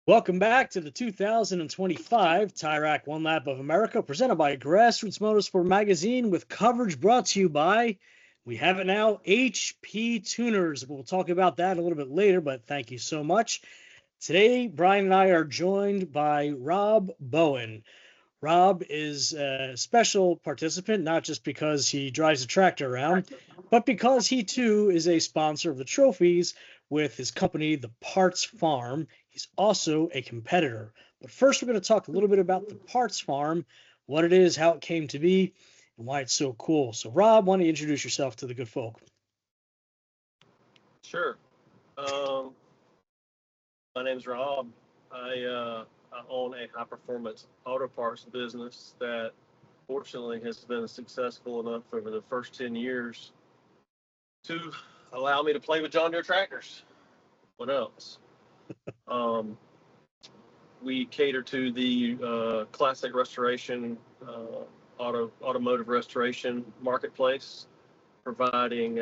Welcome back to the 2025 Tyrac One Lap of America, presented by Grassroots Motorsport Magazine, with coverage brought to you by, we have it now, HP Tuners. We'll talk about that a little bit later, but thank you so much. Today, Bryan and I are joined by Rob Bowen. Rob is a special participant, not just because he drives a tractor around, but because he too is a sponsor of the trophies with his company, The Parts Farm. He's also a competitor. But first, we're going to talk a little bit about The Parts Farm, what it is, how it came to be, and why it's so cool. So, Rob, why don't you introduce yourself to the good folk? Sure. My name's Rob. I own a high-performance auto parts business that fortunately has been successful enough over the first 10 years to allow me to play with John Deere tractors. What else? We cater to the classic restoration, automotive restoration marketplace, providing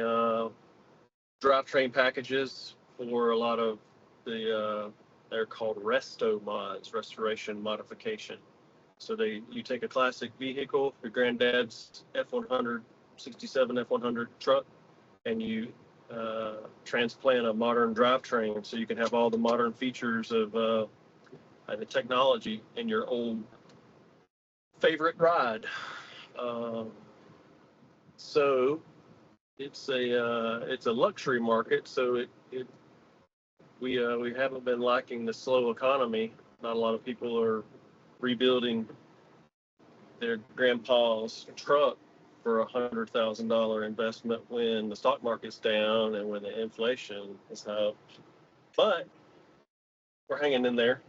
drivetrain packages for a lot of the they're called resto mods, restoration modification. So you take a classic vehicle, your granddad's F100, 67 F100 truck, and you transplant a modern drivetrain so you can have all the modern features of the technology in your old favorite ride. So it's a luxury market. So we haven't been liking the slow economy. Not a lot of people are rebuilding their grandpa's truck for $100,000 investment when the stock market's down and when the inflation is up. But we're hanging in there.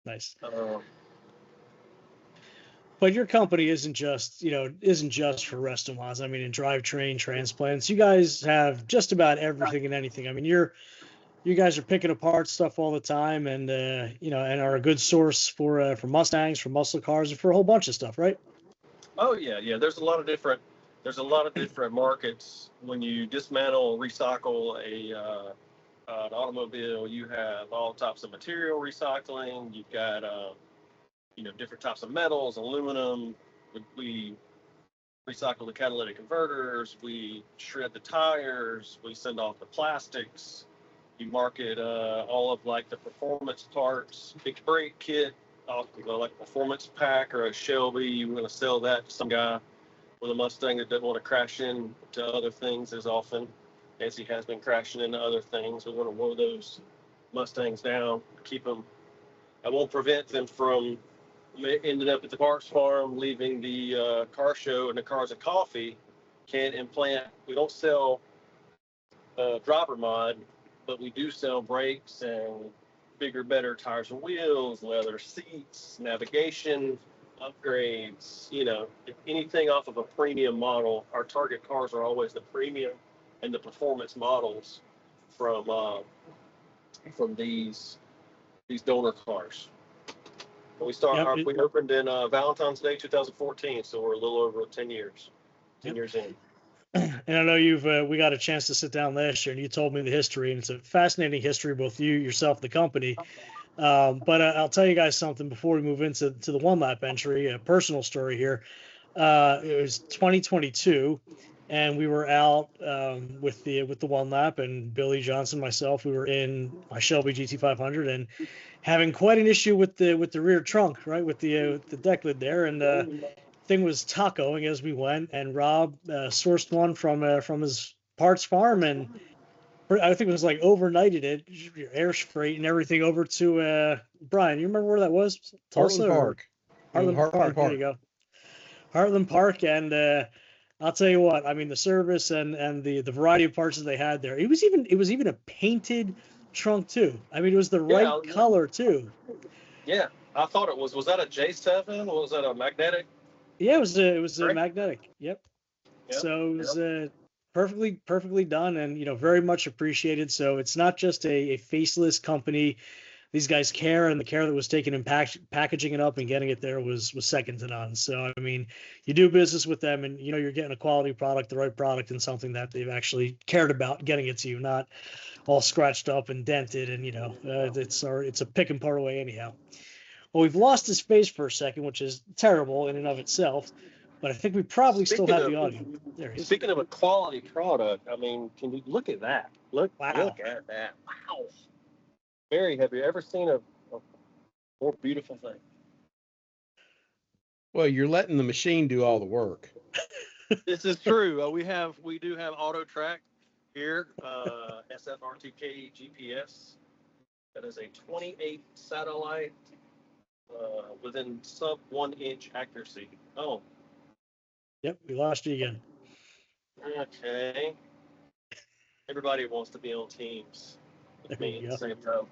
Nice. But your company isn't just for resto mods. I mean, in drivetrain transplants, you guys have just about everything and anything. I mean, you guys are picking apart stuff all the time, and and are a good source for Mustangs, for muscle cars, and for a whole bunch of stuff, right? Oh yeah. There's a lot of different markets. When you dismantle, recycle an automobile, you have all types of material recycling. You've got different types of metals, aluminum. We recycle the catalytic converters. We shred the tires. We send off the plastics. You market all of like the performance parts, big brake kit, like a performance pack or a Shelby. You want to sell that to some guy with a Mustang that doesn't want to crash into other things as often as he has been crashing into other things. We want to mow those Mustangs down, keep them. I won't prevent them from ending up at the Parts Farm, leaving the car show and the cars of coffee. Can't implant. We don't sell driver mod, but we do sell brakes and bigger, better tires and wheels, leather seats, navigation upgrades. Anything off of a premium model. Our target cars are always the premium and the performance models from these donor cars. We opened in Valentine's Day 2014, so we're a little over 10 years. 10 years in. And I know we got a chance to sit down last year, and you told me the history, and it's a fascinating history, both you, yourself, the company. But I'll tell you guys something before we move into the one lap entry, a personal story here. It was 2022, and we were out with the one lap, and Billy Johnson, myself, we were in my Shelby GT500 and having quite an issue with the rear trunk, right, with the deck lid there, and thing was tacoing as we went, and Rob sourced one from his Parts Farm, and I think it was like overnighted it, air freight and everything over to Bryan. You remember where that was? Tulsa Heartland Park. Heartland Park. There you go. Heartland Park, and I'll tell you what. I mean, the service and the variety of parts that they had there. It was even a painted trunk too. I mean, it was the right color too. Yeah, I thought it was. Was that a J7? Was that a magnetic? Yeah, it was a magnetic. Yep. So it was perfectly done, and very much appreciated. So it's not just a faceless company these guys care, and the care that was taken in packaging it up and getting it there was second to none. So, I mean, you do business with them, and you're getting a quality product, the right product, and something that they've actually cared about getting it to you, not all scratched up and dented, and it's a pick and part away anyhow. Well, we've lost his face for a second, which is terrible in and of itself, but I think we probably still have the audio. There he is. Speaking of a quality product, I mean, can you look at that? Look at that. Wow. Barry, have you ever seen a more beautiful thing? Well, you're letting the machine do all the work. This is true. We do have auto track here, SFRTK GPS. That is a 28 satellite within sub 1 inch accuracy. Oh. Yep, we lost you again. Okay. Everybody wants to be on teams with me at the same time.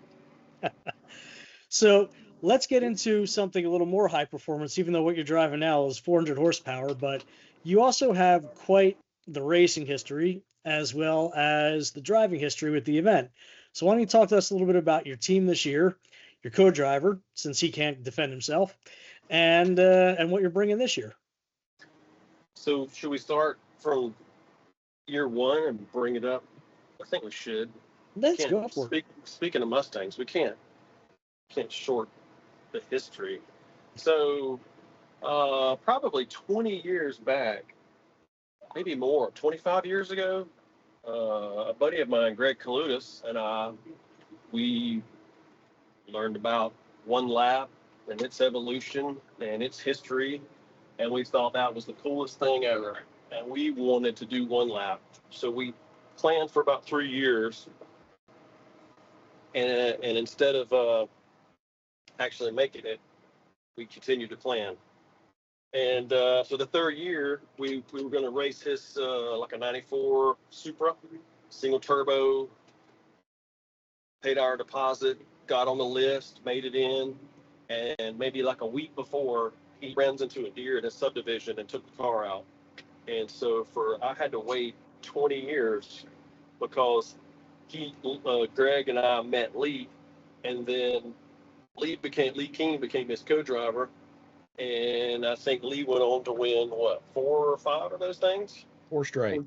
So let's get into something a little more high performance, even though what you're driving now is 400 horsepower, but you also have quite the racing history as well as the driving history with the event. So why don't you talk to us a little bit about your team this year, your co-driver, since he can't defend himself, and what you're bringing this year. So should we start from year one and bring it up? I think we should. Let's go for it. Speaking of Mustangs, we can't short the history. So probably 20 years back, maybe more, 25 years ago, a buddy of mine, Greg Kalutis, and we learned about one lap and its evolution and its history, and we thought that was the coolest thing ever. And we wanted to do one lap. So we planned for about 3 years, and instead of actually making it, we continued to plan. And so the third year, we were going to race his like a 94 Supra, single turbo, paid our deposit, got on the list, made it in, and maybe like a week before, he runs into a deer in a subdivision and took the car out. And so I had to wait 20 years because Greg and I met Lee, and then Lee King became his co-driver, and I think Lee went on to win 4 or 5 of those things. 4 straight.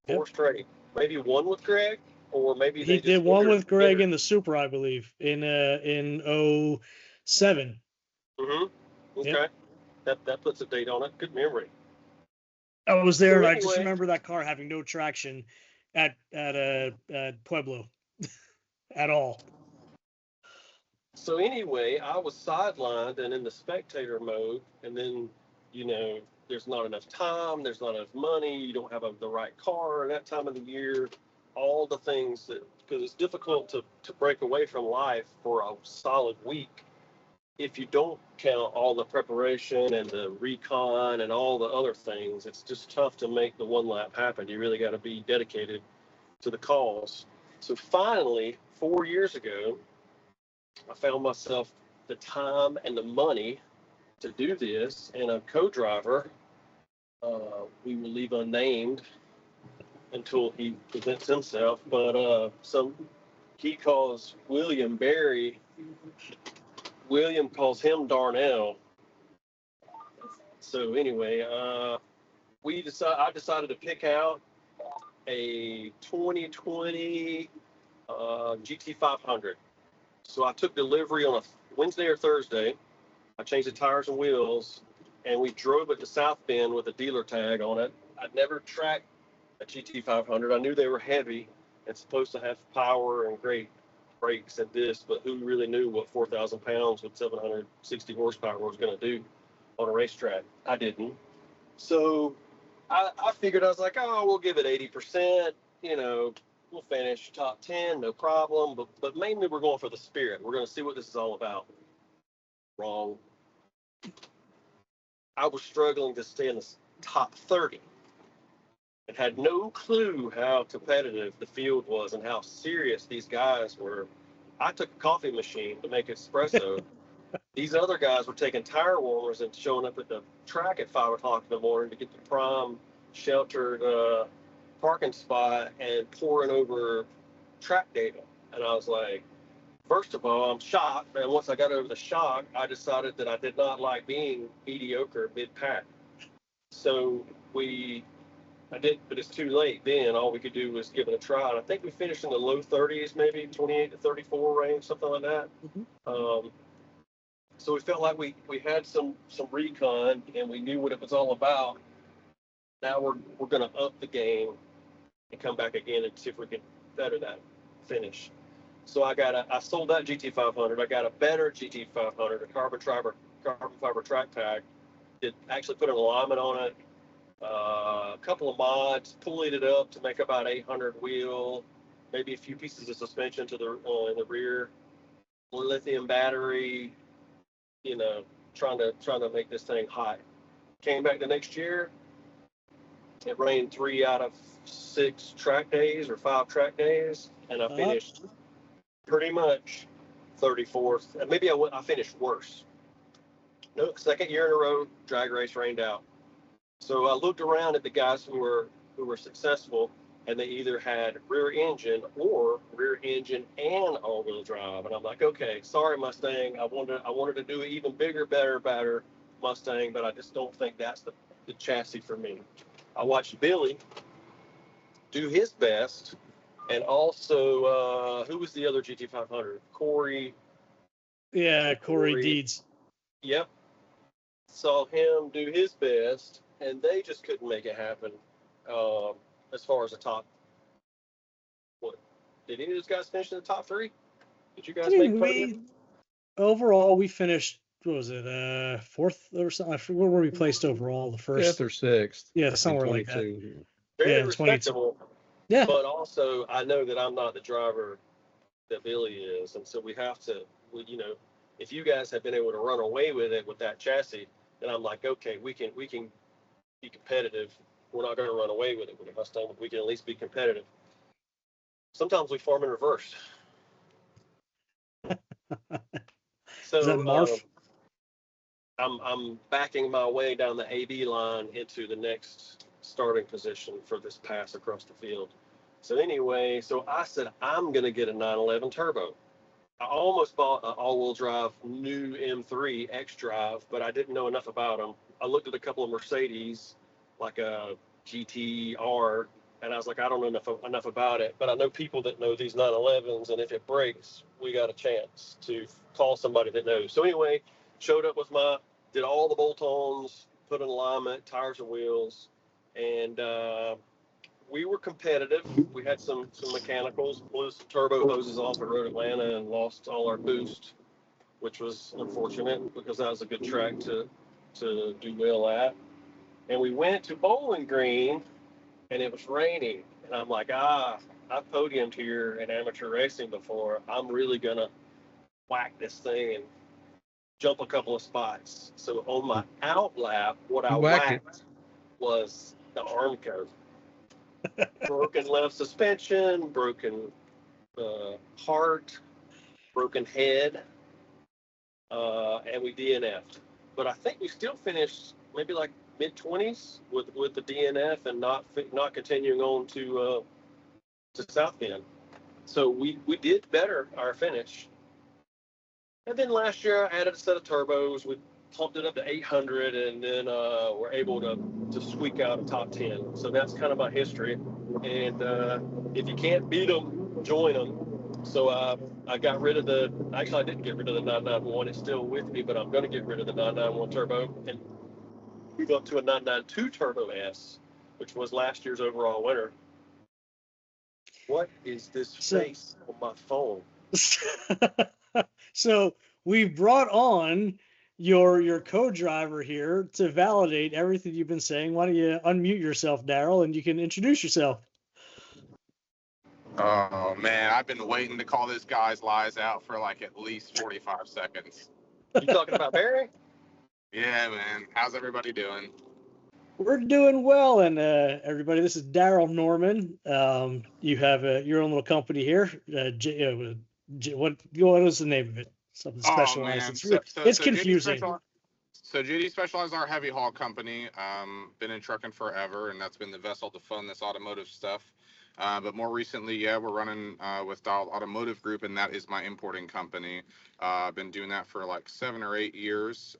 4 straight. Maybe one with Greg, or maybe he did one with Greg in the Supra, I believe, in 07. Mm-hmm. Okay. Yep. That puts a date on it. Good memory. I was there, and I just remember that car having no traction at Pueblo at all. So anyway, I was sidelined and in the spectator mode, and then, there's not enough time, there's not enough money, you don't have the right car at that time of the year, all the things because it's difficult to break away from life for a solid week if you don't count all the preparation and the recon and all the other things. It's just tough to make the one lap happen. You really got to be dedicated to the cause. So finally, 4 years ago, I found myself the time and the money to do this, and a co-driver, we will leave unnamed until he presents himself, but he calls William Barry. William calls him Darnell. So anyway, I decided to pick out a 2020 GT500. So I took delivery on a Wednesday or Thursday. I changed the tires and wheels, and we drove it to South Bend with a dealer tag on it. I'd never tracked a GT500. I knew they were heavy and supposed to have power and great brakes and this, but who really knew what 4,000 pounds with 760 horsepower was going to do on a racetrack? I didn't. So I figured, I was like, we'll give it 80%, we'll finish top 10, no problem. But mainly we're going for the spirit. We're going to see what this is all about. Wrong. I was struggling to stay in the top 30 and had no clue how competitive the field was and how serious these guys were. I took a coffee machine to make espresso. These other guys were taking tire warmers and showing up at the track at 5 o'clock in the morning to get the prime sheltered parking spot and pouring over track data. And I was like, First of all, I'm shocked, and once I got over the shock, I decided that I did not like being mediocre mid-pack. So I did, but it's too late then. All we could do was give it a try. And I think we finished in the low 30s, maybe 28 to 34 range, something like that. Mhm. So we felt like we had some recon and we knew what it was all about. Now we're going to up the game and come back again and see if we can better that finish. So I sold that GT500. I got a better GT500, a carbon fiber track pack. It actually put an alignment on it, a couple of mods, pulling it up to make about 800 wheel, maybe a few pieces of suspension to in the rear, lithium battery, trying to make this thing hot. Came back the next year. It rained 3 out of 6 track days or 5 track days, and I finished pretty much 34th. And maybe I finished worse. No, second year in a row, drag race rained out. So I looked around at the guys who were successful, and they either had rear engine and all-wheel drive. And I'm like, okay, sorry Mustang, I wanted to do an even bigger, better Mustang, but I just don't think that's the chassis for me. I watched Billy do his best, and also who was the other GT500? Corey. Yeah, Corey Deeds. Yep. Saw him do his best, and they just couldn't make it happen. As far as the top, what did any of those guys finish in the top 3? Did you guys make podium? Overall, we finished. What was it? 4th or something? I forget where we placed overall. The first 5th or 6th. Yeah, somewhere like that. Very respectable. Yeah. But also, I know that I'm not the driver that Billy is, and so we have to. If you guys have been able to run away with it with that chassis, then I'm like, okay, we can be competitive. We're not going to run away with it with a Mustang, but we can at least be competitive. Sometimes we farm in reverse. So is that Marf? I'm backing my way down the AB line into the next starting position for this pass across the field. So anyway, I said I'm going to get a 911 turbo. I almost bought an all-wheel drive new M3 X-Drive, but I didn't know enough about them. I looked at a couple of Mercedes, like a GTR, and I was like, I don't know enough about it, but I know people that know these 911s, and if it breaks, we got a chance to call somebody that knows. So anyway, showed up with did all the bolt-ons, put an alignment, tires and wheels, and we were competitive. We had some mechanicals, blew some turbo hoses off at Road Atlanta and lost all our boost, which was unfortunate because that was a good track to do well at. And we went to Bowling Green, and it was raining. And I'm like, I've podiumed here in amateur racing before. I'm really going to whack this thing and jump a couple of spots. So on my out lap, what I whacked was the arm coat. Broken left suspension, broken heart, broken head, and we DNF'd. But I think we still finished maybe like mid-20s with the DNF and not continuing on to South Bend. So we did better our finish. And then last year I added a set of turbos. We pumped it up to 800, and then we're able to squeak out a top 10. So that's kind of my history. And if you can't beat them, join them. So I got rid of I didn't get rid of the 991. It's still with me, but I'm going to get rid of the 991 turbo and move up to a 992 Turbo S, which was last year's overall winner. What is this face on my phone? So we brought on your co-driver here to validate everything you've been saying. Why don't you unmute yourself, Darrell, and you can introduce yourself. Oh man, I've been waiting to call this guy's lies out for like at least 45 seconds. You talking about Barry? Yeah, man. How's everybody doing? We're doing well, and everybody, this is Darrell Norman. You have your own little company here. What is the name of it? Something specialized. It's confusing. JD Specialized, our heavy haul company. Been in trucking forever, and that's been the vessel to fund this automotive stuff. But more recently, yeah, we're running with Dial Automotive Group, and that is my importing company. I've been doing that for like 7 or 8 years,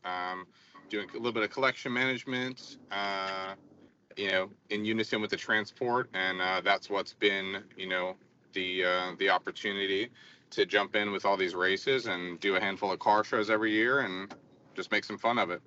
doing a little bit of collection management, in unison with the transport, and that's what's been, the opportunity to jump in with all these races and do a handful of car shows every year and just make some fun of it.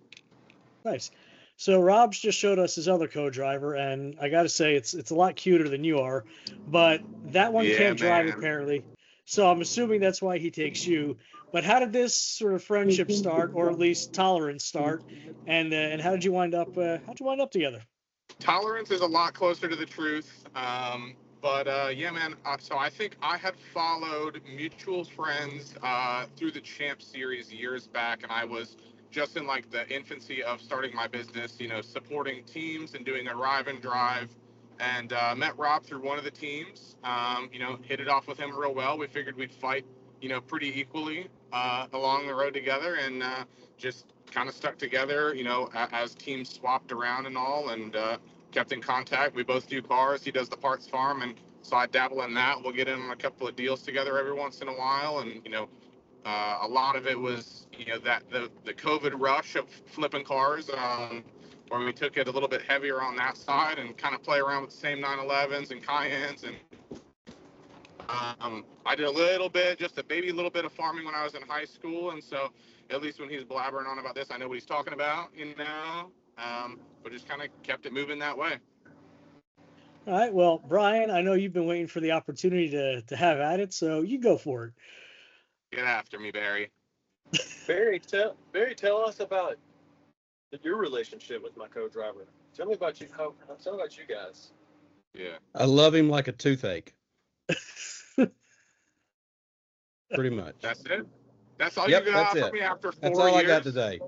Nice. So Rob's just showed us his other co-driver, and I got to say it's a lot cuter than you are, but that one Yeah, can't drive man. apparently. So I'm assuming that's why he takes you. But how did this sort of friendship start, or at least tolerance start? And how did you wind up? How'd you wind up together? Tolerance is a lot closer to the truth. But yeah, man. So I think I had followed mutual friends through the Champ Series years back, and I was just in like the infancy of starting my business, supporting teams and doing a arrive and drive. And met Rob through one of the teams. Hit it off with him real well. We figured we'd fight, pretty equally along the road together, and just kind of stuck together, as teams swapped around and all, and kept in contact. We both do cars. He does the parts farm, and so I dabble in that. We'll get in on a couple of deals together every once in a while, and a lot of it was that the COVID rush of flipping cars, where we took it a little bit heavier on that side and kind of play around with the same 911s and Cayennes, and I did a little bit, just a baby little bit of farming when I was in high school, and so at least when he's blabbering on about this, I know what he's talking about, but just kind of kept it moving that way. All right. Well, Bryan, I know you've been waiting for the opportunity to have at it, so you go for it. Get after me, Barry. Barry, tell us about your relationship with my co-driver. Tell me about you. Tell me about you guys. Yeah. I love him like a toothache. Pretty much. That's it? That's all Yep, you got that's for it. me after 4 That's all years? I got today.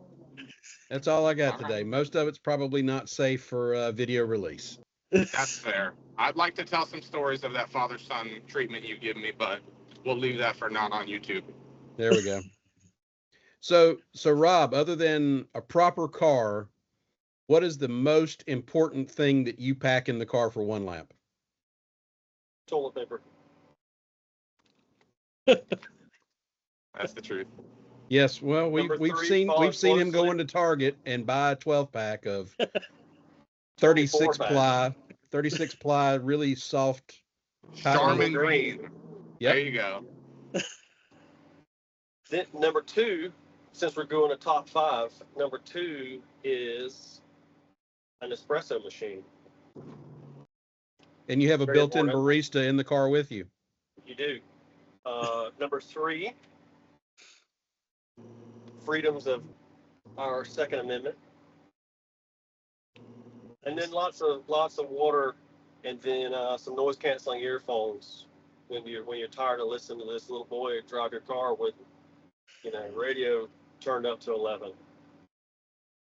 That's all I got All today. right. Most of it's probably not safe for video release. That's fair. I'd like to tell some stories of that father-son treatment you give me, but we'll leave that for not on YouTube. There we go. So Rob, other than a proper car, what is the most important thing that you pack in the car for one lap? Toilet paper. That's the truth. Yes, well, we've seen him go into Target and buy a 12-pack of 36 ply, really soft Charmin green. Yep. There you go. Then number 2, since we're going to top 5, number 2 is an espresso machine. And you have a Very built-in important. barista in the car with you. You do. Number 3, freedoms of our Second Amendment, and then lots of water, and then some noise canceling earphones when you're tired of listening to this little boy drive your car with radio turned up to 11.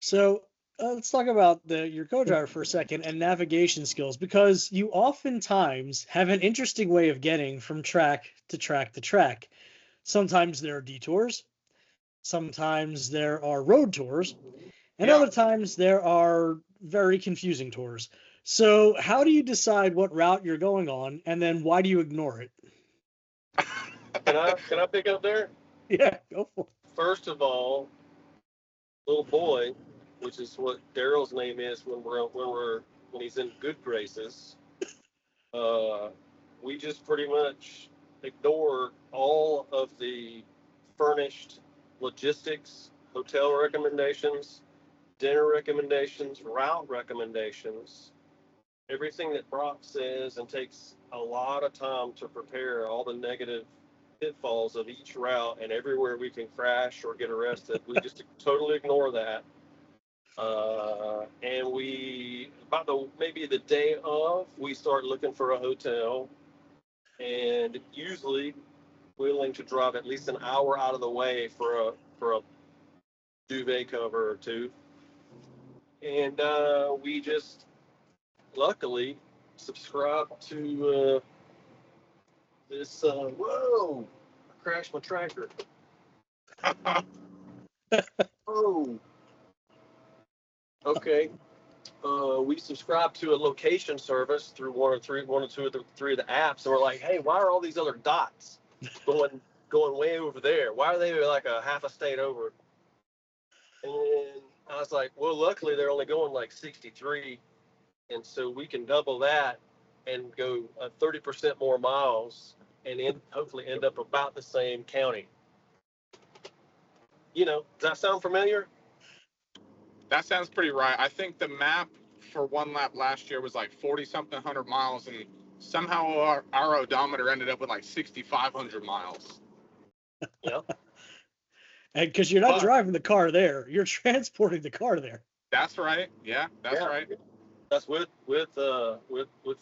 So let's talk about your co-driver for a second and navigation skills, because you oftentimes have an interesting way of getting from track to track to track. Sometimes there are detours, sometimes there are road tours, and other times there are very confusing tours. So how do you decide what route you're going on, and then why do you ignore it? Can I pick up there? Yeah, go for it. First of all, little boy, which is what Darrel's name is when he's in good graces, we just pretty much ignore all of the furnished logistics, hotel recommendations, dinner recommendations, route recommendations, everything that Brock says, and takes a lot of time to prepare all the negative pitfalls of each route and everywhere we can crash or get arrested. We just totally ignore that. And maybe the day of, we start looking for a hotel, and usually willing to drive at least an hour out of the way for a duvet cover or two. And we just luckily subscribe to this. Whoa! I crashed my tractor. Oh. Okay. we subscribe to a location service through one or two of the three of the apps, and we're like, hey, why are all these other dots going way over there? Why are they like a half a state over? And I was like, well, luckily they're only going like 63, and so we can double that and go 30% more miles, and hopefully end up about the same county. Does that sound familiar? That sounds pretty right. I think the map for one lap last year was like 40-something hundred miles, and somehow our odometer ended up with like 6,500 miles. Yeah. And because you're not driving the car there, you're transporting the car there. That's right. Yeah, that's right. That's with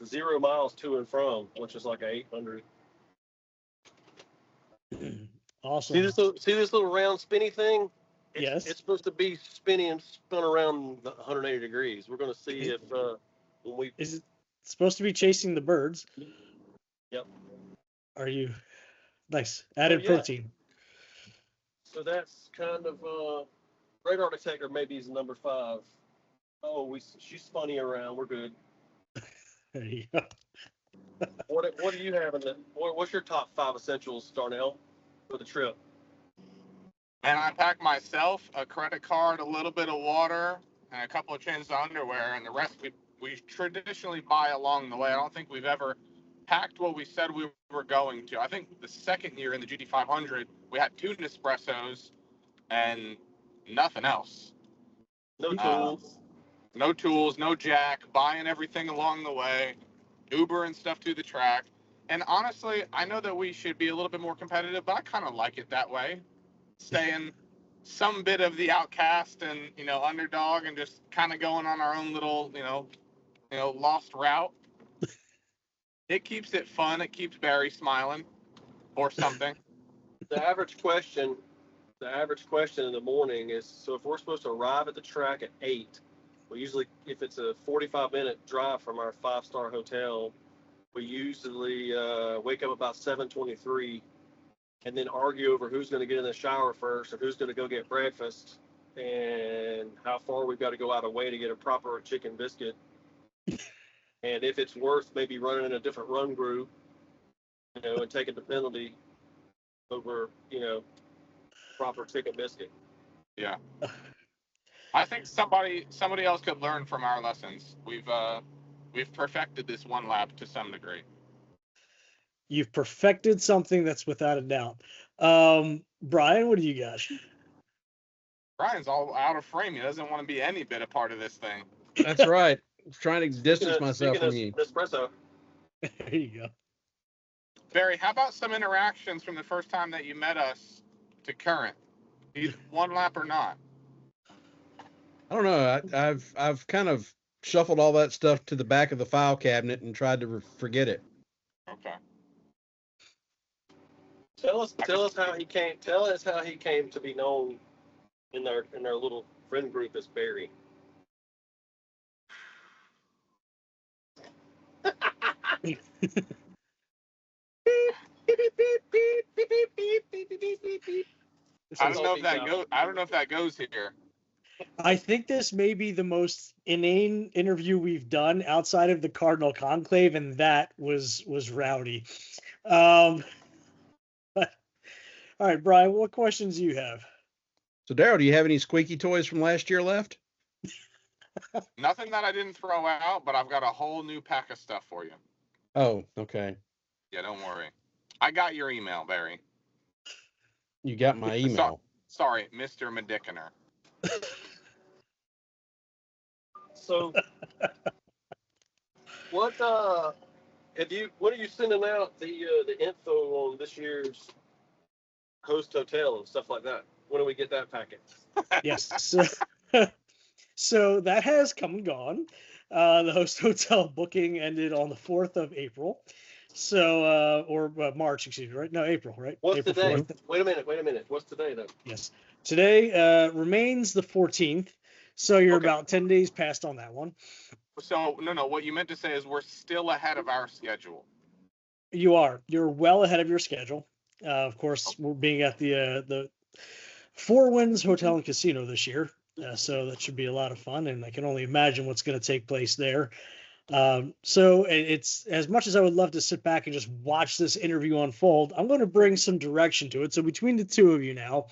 0 miles to and from, which is like 800. Awesome. See this little round spinny thing? Yes. It's supposed to be spinning and spun around 180 degrees. We're going to see if when we. Is it supposed to be chasing the birds? Yep. Are you nice added protein? So that's kind of radar detector. Maybe is number 5. Oh, she's spinning around. We're good. There you go. What do you have what's your top 5 essentials, Darnell, for the trip? And I packed myself a credit card, a little bit of water, and a couple of changes of underwear, and the rest we traditionally buy along the way. I don't think we've ever packed what we said we were going to. I think the second year in the GT500, we had 2 Nespressos and nothing else. No tools. No tools, no jack, buying everything along the way, Uber and stuff to the track. And honestly, I know that we should be a little bit more competitive, but I kind of like it that way. Staying some bit of the outcast and, underdog, and just kind of going on our own little, lost route. It keeps it fun. It keeps Barry smiling or something. The average question in the morning is, so if we're supposed to arrive at the track at 8, we usually, if it's a 45-minute drive from our 5-star hotel, we usually wake up about 7:23 and then argue over who's going to get in the shower first or who's going to go get breakfast and how far we've got to go out of way to get a proper chicken biscuit. And if it's worth maybe running in a different run group, and taking the penalty over, proper chicken biscuit. Yeah. I think somebody else could learn from our lessons. We've perfected this one lap to some degree. You've perfected something that's without a doubt. Bryan, what do you got? Bryan's all out of frame. He doesn't want to be any bit a part of this thing. That's right. I'm trying to distance myself from you. Espresso. There you go. Barry, how about some interactions from the first time that you met us to current? Either one lap or not? I don't know. I've kind of shuffled all that stuff to the back of the file cabinet and tried to forget it. Okay. Tell us how he came. Tell us how he came to be known in our little friend group as Barry. I don't know if that goes here. I think this may be the most inane interview we've done outside of the Cardinal Conclave, and that was rowdy. All right, Bryan, what questions do you have? So, Darrell, do you have any squeaky toys from last year left? Nothing that I didn't throw out, but I've got a whole new pack of stuff for you. Oh, okay. Yeah, don't worry. I got your email, Barry. You got my email. Sorry, Mr. Mediciner. So, what are you sending out the info on this year's host hotel and stuff like that? When do we get that packet? Yes. So that has come and gone. The host hotel booking ended on the 4th of April. So, or March, excuse me, right? No, April, right? What's April today? 4th. Wait a minute. What's today, then? Yes. Today remains the 14th. So you're about 10 days past on that one. So, no, what you meant to say is we're still ahead of our schedule. You are. You're well ahead of your schedule. Of course, we're being at the Four Winds Hotel and Casino this year. So that should be a lot of fun, and I can only imagine what's going to take place there. So it's as much as I would love to sit back and just watch this interview unfold, I'm going to bring some direction to it. So between the two of you now,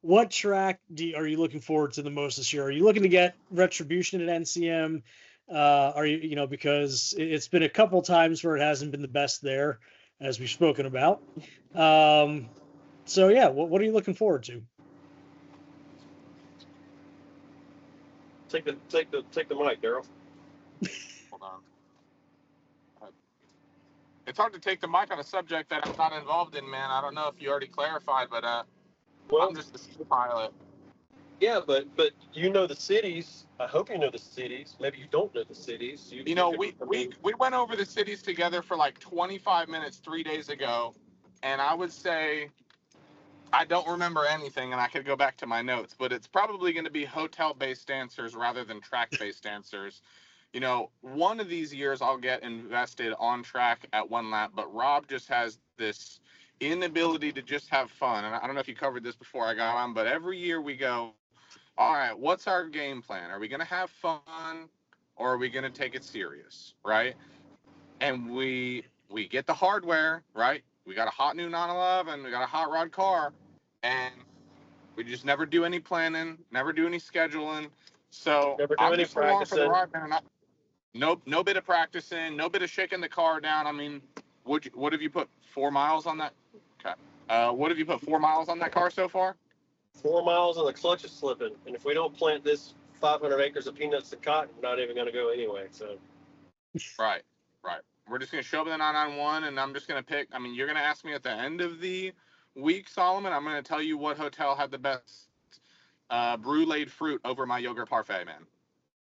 what track are you looking forward to the most this year? Are you looking to get retribution at NCM? Are you, because it's been a couple times where it hasn't been the best there, as we've spoken about. So yeah, what are you looking forward to? Take the mic, Darrel. Hold on. It's hard to take the mic on a subject that I'm not involved in, man. I don't know if you already clarified, but Well, I'm just a pilot. yeah, but you know the cities. I hope you know the cities. Maybe you don't know the cities. We went over the cities together for like 25 minutes 3 days ago, and I would say I don't remember anything, and I could go back to my notes, but it's probably going to be hotel-based answers rather than track-based answers. One of these years I'll get invested on track at one lap, but Rob just has this inability to just have fun. And I don't know if you covered this before I got on, but every year we go, all right, what's our game plan? Are we going to have fun or are we going to take it serious, right? And we get the hardware, right? We got a hot new 911, we got a hot rod car, and we just never do any planning, never do any scheduling. So I'm just along for the ride, man. No bit of practicing, no bit of shaking the car down. I mean, what have you put 4 miles on that? Okay. What have you put 4 miles on that car so far? 4 miles and the clutch is slipping. And if we don't plant this 500 acres of peanuts and cotton, we're not even going to go anyway. So. Right. We're just going to show up in the 991, and I'm just going to pick. I mean, you're going to ask me at the end of the week, Solomon. I'm going to tell you what hotel had the best brulee fruit over my yogurt parfait, man.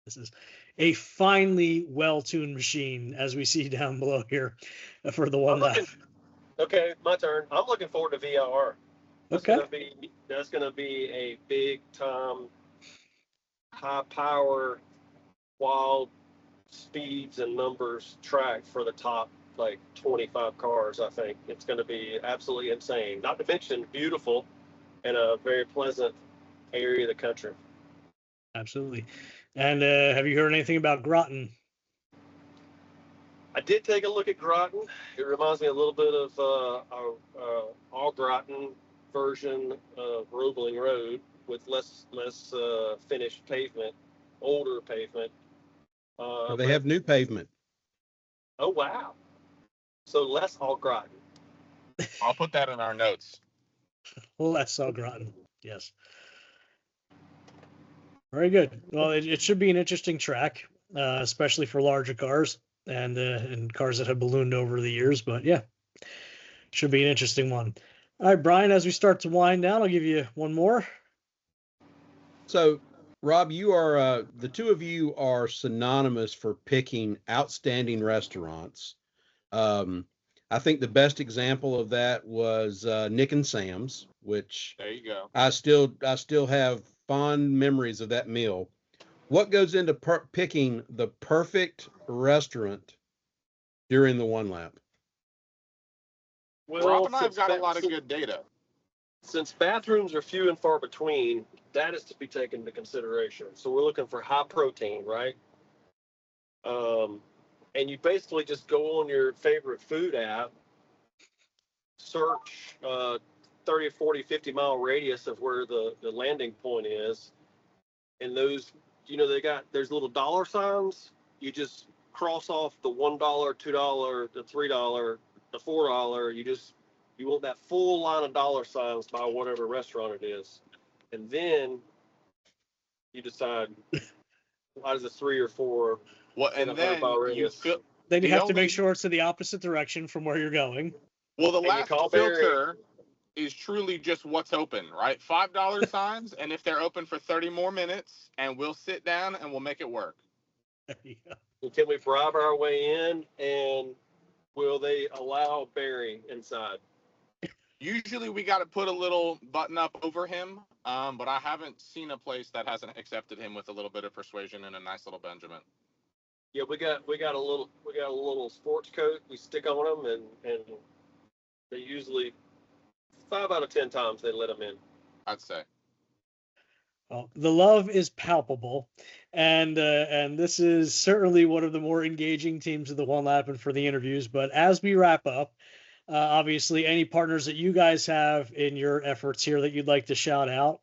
This is a finely well-tuned machine, as we see down below here for the one lap. Okay, my turn. I'm looking forward to VIR. That's going to be a big time, high power, wild speeds and numbers track for the top like 25 cars. I think it's going to be absolutely insane. Not to mention beautiful and a very pleasant area of the country. Absolutely. And have you heard anything about Groton? I did take a look at Groton. It reminds me a little bit of our Groton version of Roebling Road with less finished pavement, older pavement. They have new pavement. Oh, wow. So less all Groton. I'll put that in our notes. Less all Groton, yes. Very good. Well, it should be an interesting track, especially for larger cars and cars that have ballooned over the years. But yeah, should be an interesting one. All right, Bryan, as we start to wind down, I'll give you one more. So, Rob, you are the two of you are synonymous for picking outstanding restaurants. I think the best example of that was Nick and Sam's, which there you go. I still have fond memories of that meal. What goes into picking the perfect restaurant during the one lap? Well, Rob and I have got a lot of good data. Since bathrooms are few and far between, that is to be taken into consideration. So we're looking for high protein, right? And you basically just go on your favorite food app, search 30, 40, 50 mile radius of where the landing point is. And those, there's little dollar signs. You just cross off the $1, $2, the $3, the $4. You want that full line of dollar signs by whatever restaurant it is. And then you decide out of the 3 or 4. Well, and then you have to make sure it's in the opposite direction from where you're going. Well, the last filter is truly just what's open, right? $5 signs, and if they're open for 30 more minutes, and we'll sit down and we'll make it work. Can we bribe our way in, and will they allow Barry inside? Usually we got to put a little button up over him, but I haven't seen a place that hasn't accepted him with a little bit of persuasion and a nice little Benjamin. Yeah, we got a little sports coat we stick on them, and they usually 5 out of 10 times they let them in. I'd say. Well, the love is palpable, and this is certainly one of the more engaging teams of the one lap and for the interviews. But as we wrap up, obviously, any partners that you guys have in your efforts here that you'd like to shout out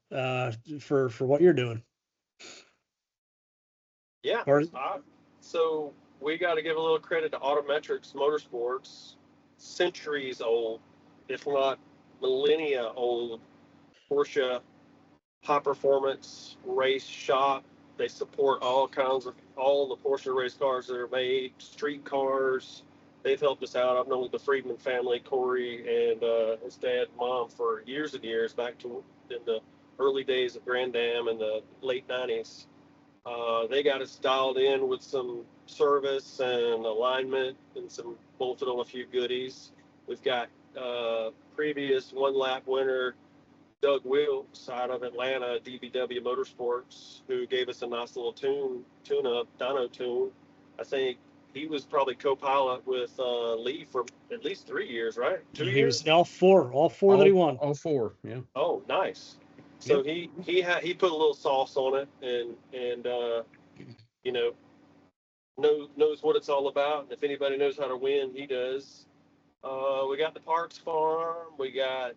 for what you're doing. Yeah. So we got to give a little credit to Autometrics Motorsports, centuries old, if not millennia old, Porsche high performance race shop. They support all the Porsche race cars that are made, street cars. They've helped us out. I've known the Friedman family, Corey and his dad, mom, for years and years, back to in the early days of Grand Dam in the late 90s. They got us dialed in with some service and alignment and some bolted on a few goodies. We've got previous one lap winner Doug Wilkes out of Atlanta, DBW Motorsports, who gave us a nice little tune-up, dyno tune. I think he was probably co-pilot with Lee for at least 3 years, right? 2 years? He was all four that he won. All four, yeah. Oh, nice. So Yep. he put a little sauce on it and you know knows what it's all about. And if anybody knows how to win, he does. We got the Parks Farm. We got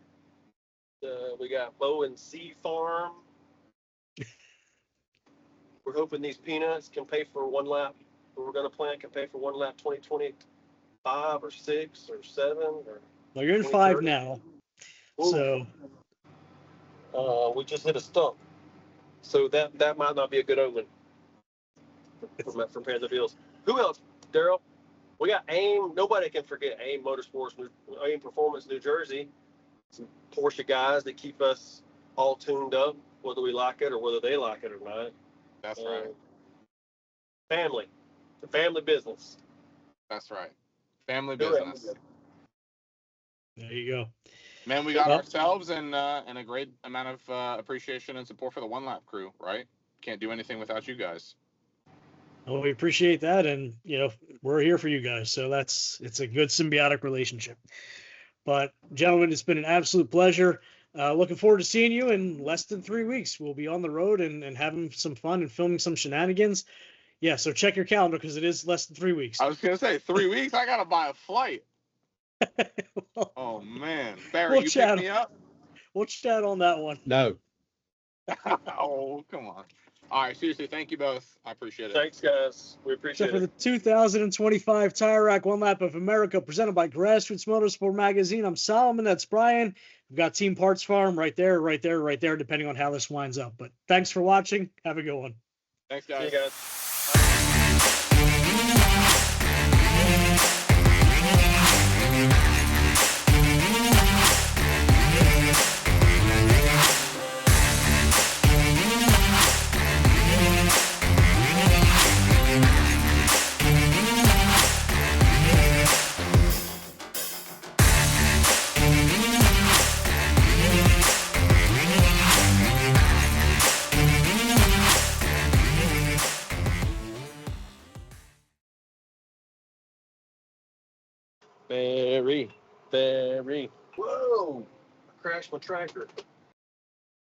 Bow and Sea Farm. We're hoping these peanuts can pay for one lap. We're going to plant can pay for one lap 2025 or 6 or 7 or. Well, you're in 5 now. Ooh. So we just hit a stump. So that might not be a good omen from Panther Bills. Who else? Darrell? We got AIM. Nobody can forget AIM Motorsports, AIM Performance, New Jersey. Some Porsche guys that keep us all tuned up, whether we like it or whether they like it or not. That's right. Family. It's a family business. That's right. Family business. There you go. Man, we got ourselves and a great amount of appreciation and support for the One Lap crew, right? Can't do anything without you guys. Well, we appreciate that, and we're here for you guys. So it's a good symbiotic relationship. But gentlemen, it's been an absolute pleasure. Looking forward to seeing you in less than 3 weeks. We'll be on the road and having some fun and filming some shenanigans. Yeah, so check your calendar because it is less than 3 weeks. I was gonna say 3 weeks. I gotta buy a flight. Oh man, Barry, you pick me up? We'll chat on that one. No. Oh, come on. All right, seriously, thank you both. I appreciate it. Thanks, guys. We appreciate So for it. the 2025 Tire Rack One Lap of America presented by Grassroots Motorsport Magazine, I'm Solomon. That's Bryan. We've got Team Parts Farm right there, depending on how this winds up. But thanks for watching. Have a good one. Thanks, guys. See you guys. Very. Whoa! I crashed my tractor.